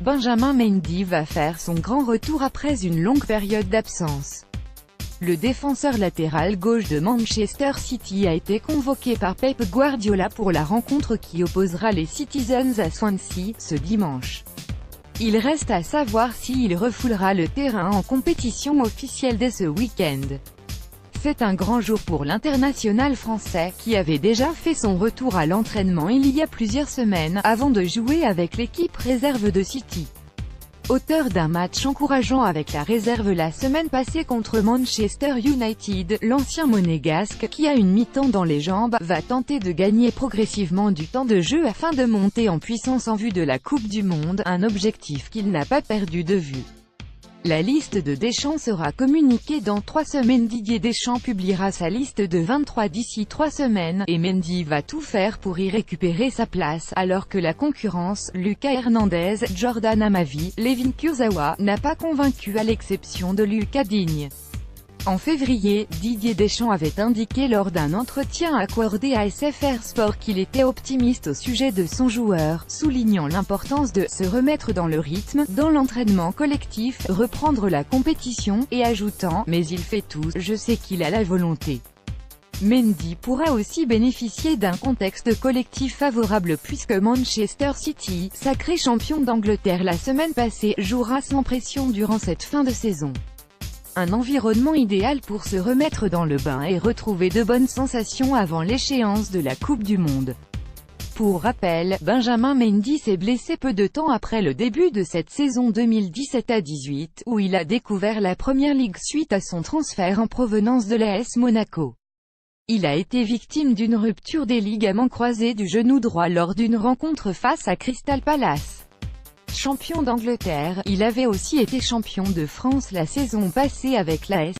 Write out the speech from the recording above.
Benjamin Mendy va faire son grand retour après une longue période d'absence. Le défenseur latéral gauche de Manchester City a été convoqué par Pep Guardiola pour la rencontre qui opposera les Citizens à Swansea, ce dimanche. Il reste à savoir s'il refoulera le terrain en compétition officielle dès ce week-end. C'est un grand jour pour l'international français, qui avait déjà fait son retour à l'entraînement il y a plusieurs semaines, avant de jouer avec l'équipe réserve de City. Auteur d'un match encourageant avec la réserve la semaine passée contre Manchester United, l'ancien monégasque, qui a une mi-temps dans les jambes, va tenter de gagner progressivement du temps de jeu afin de monter en puissance en vue de la Coupe du Monde, un objectif qu'il n'a pas perdu de vue. La liste de Deschamps sera communiquée dans 3 semaines. Didier Deschamps publiera sa liste de 23 d'ici 3 semaines, et Mendy va tout faire pour y récupérer sa place, alors que la concurrence, Lucas Hernandez, Jordan Amavi, Layvin Kurzawa, n'a pas convaincu à l'exception de Lucas Digne. En février, Didier Deschamps avait indiqué lors d'un entretien accordé à SFR Sport qu'il était optimiste au sujet de son joueur, soulignant l'importance de « se remettre dans le rythme, dans l'entraînement collectif, reprendre la compétition » et ajoutant « mais il fait tout, je sais qu'il a la volonté ». Mendy pourra aussi bénéficier d'un contexte collectif favorable puisque Manchester City, sacré champion d'Angleterre la semaine passée, jouera sans pression durant cette fin de saison. Un environnement idéal pour se remettre dans le bain et retrouver de bonnes sensations avant l'échéance de la Coupe du Monde. Pour rappel, Benjamin Mendy s'est blessé peu de temps après le début de cette saison 2017-18, où il a découvert la Premier League suite à son transfert en provenance de l'AS Monaco. Il a été victime d'une rupture des ligaments croisés du genou droit lors d'une rencontre face à Crystal Palace. Champion d'Angleterre, il avait aussi été champion de France la saison passée avec l'AS